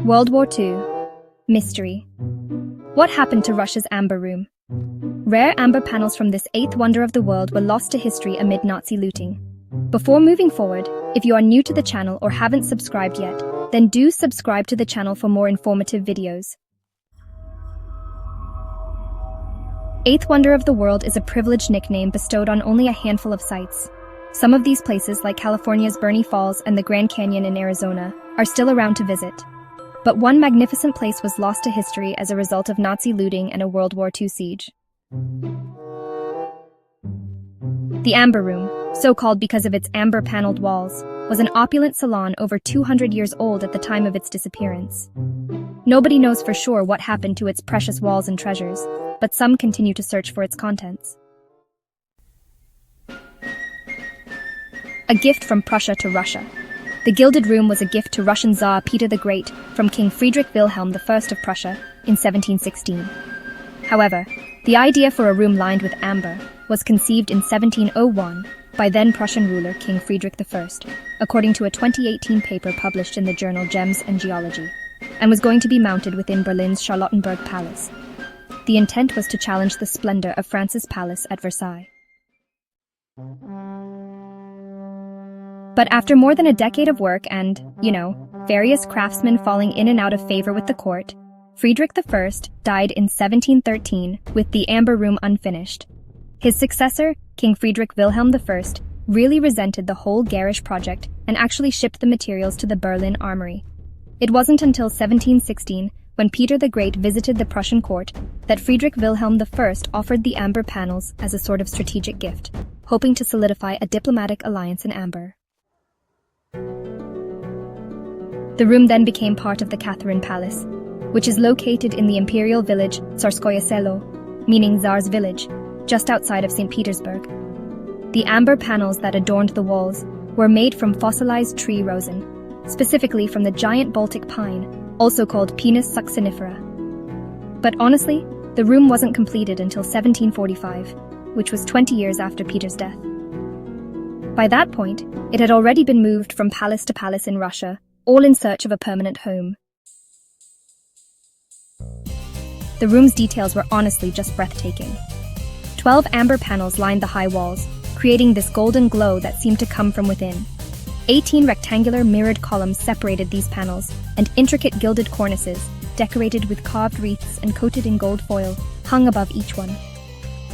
World War II. Mystery. What happened to Russia's amber room? Rare amber panels from this eighth wonder of the world were lost to history amid Nazi looting. Before moving forward, if you are new to the channel or haven't subscribed yet, then do subscribe to the channel for more informative videos. Eighth wonder of the world is a privileged nickname bestowed on only a handful of sites. Some of these places, like California's Burney Falls and the Grand Canyon in Arizona, are still around to visit. But one magnificent place was lost to history as a result of Nazi looting and a World War II siege. The Amber Room, so called because of its amber-paneled walls, was an opulent salon over 200 years old at the time of its disappearance. Nobody knows for sure what happened to its precious walls and treasures, but some continue to search for its contents. A gift from Prussia to Russia. The Gilded Room was a gift to Russian Tsar Peter the Great from King Friedrich Wilhelm I of Prussia in 1716. However, the idea for a room lined with amber was conceived in 1701 by then Prussian ruler King Friedrich I, according to a 2018 paper published in the journal Gems and Geology, and was going to be mounted within Berlin's Charlottenburg Palace. The intent was to challenge the splendor of France's palace at Versailles. But after more than a decade of work and, various craftsmen falling in and out of favor with the court, Friedrich I died in 1713 with the Amber Room unfinished. His successor, King Friedrich Wilhelm I, really resented the whole garish project and actually shipped the materials to the Berlin Armory. It wasn't until 1716, when Peter the Great visited the Prussian court, that Friedrich Wilhelm I offered the amber panels as a sort of strategic gift, hoping to solidify a diplomatic alliance in amber. The room then became part of the Catherine Palace, which is located in the imperial village Tsarskoye Selo, meaning Tsar's village, just outside of St. Petersburg. The amber panels that adorned the walls were made from fossilized tree rosin, specifically from the giant Baltic pine, also called Pinus succinifera. But honestly, the room wasn't completed until 1745, which was 20 years after Peter's death. By that point, it had already been moved from palace to palace in Russia, all in search of a permanent home. The room's details were honestly just breathtaking. 12 amber panels lined the high walls, creating this golden glow that seemed to come from within. 18 rectangular mirrored columns separated these panels, and intricate gilded cornices, decorated with carved wreaths and coated in gold foil, hung above each one.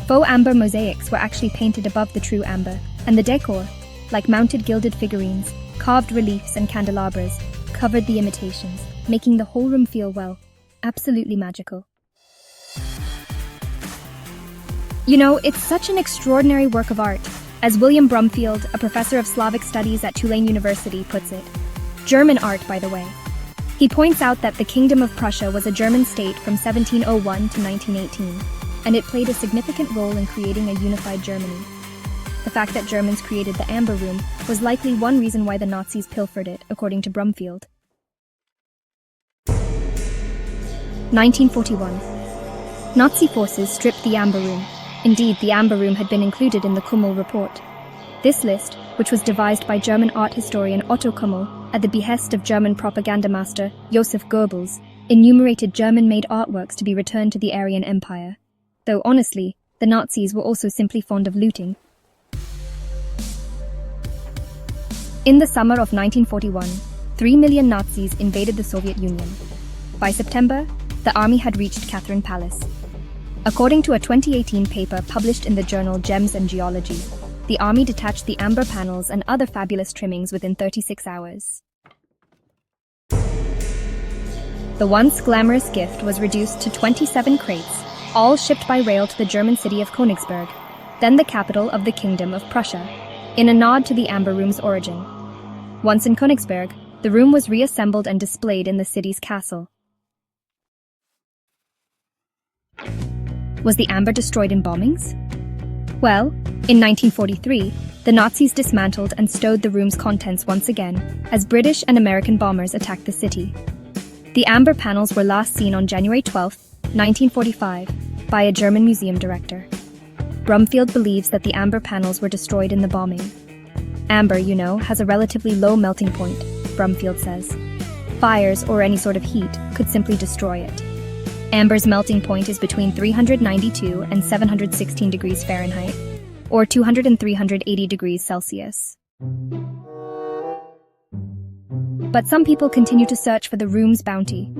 Faux amber mosaics were actually painted above the true amber, and the decor, like mounted gilded figurines, carved reliefs and candelabras, covered the imitations, making the whole room feel, absolutely magical. It's such an extraordinary work of art, as William Brumfield, a professor of Slavic studies at Tulane University, puts it. German art, by the way. He points out that the Kingdom of Prussia was a German state from 1701 to 1918, and it played a significant role in creating a unified Germany. The fact that Germans created the Amber Room was likely one reason why the Nazis pilfered it, according to Brumfield. 1941. Nazi forces stripped the Amber Room. Indeed, the Amber Room had been included in the Kummel Report. This list, which was devised by German art historian Otto Kummel at the behest of German propaganda master Joseph Goebbels, enumerated German-made artworks to be returned to the Aryan Empire. Though honestly, the Nazis were also simply fond of looting. In the summer of 1941, 3 million Nazis invaded the Soviet Union. By September, the army had reached Catherine Palace. According to a 2018 paper published in the journal Gems and Geology, the army detached the amber panels and other fabulous trimmings within 36 hours. The once glamorous gift was reduced to 27 crates, all shipped by rail to the German city of Königsberg, then the capital of the Kingdom of Prussia, in a nod to the Amber Room's origin. Once in Königsberg, the room was reassembled and displayed in the city's castle. Was the amber destroyed in bombings? Well, in 1943, the Nazis dismantled and stowed the room's contents once again, as British and American bombers attacked the city. The amber panels were last seen on January 12, 1945, by a German museum director. Brumfield believes that the amber panels were destroyed in the bombing. Amber, has a relatively low melting point, Brumfield says. fires, or any sort of heat could simply destroy it. Amber's melting point is between 392 and 716 degrees Fahrenheit, or 200 and 380 degrees Celsius. But some people continue to search for the room's bounty.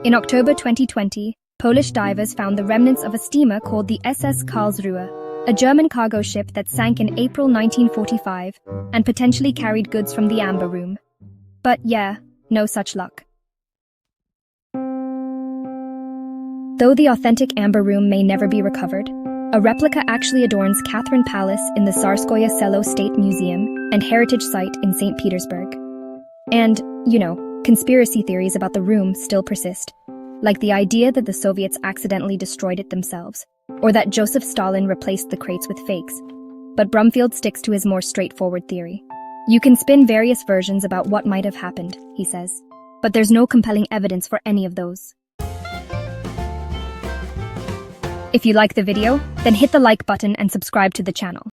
In October 2020, Polish divers found the remnants of a steamer called the SS Karlsruhe, a German cargo ship that sank in April 1945 and potentially carried goods from the Amber Room. But yeah, no such luck. Though the authentic Amber Room may never be recovered, a replica actually adorns Catherine Palace in the Tsarskoye Selo State Museum and Heritage Site in St. Petersburg. And, conspiracy theories about the room still persist, like the idea that the Soviets accidentally destroyed it themselves, or that Joseph Stalin replaced the crates with fakes. But Brumfield sticks to his more straightforward theory. You can spin various versions about what might have happened, he says, but there's no compelling evidence for any of those. If you like the video, then hit the like button and subscribe to the channel.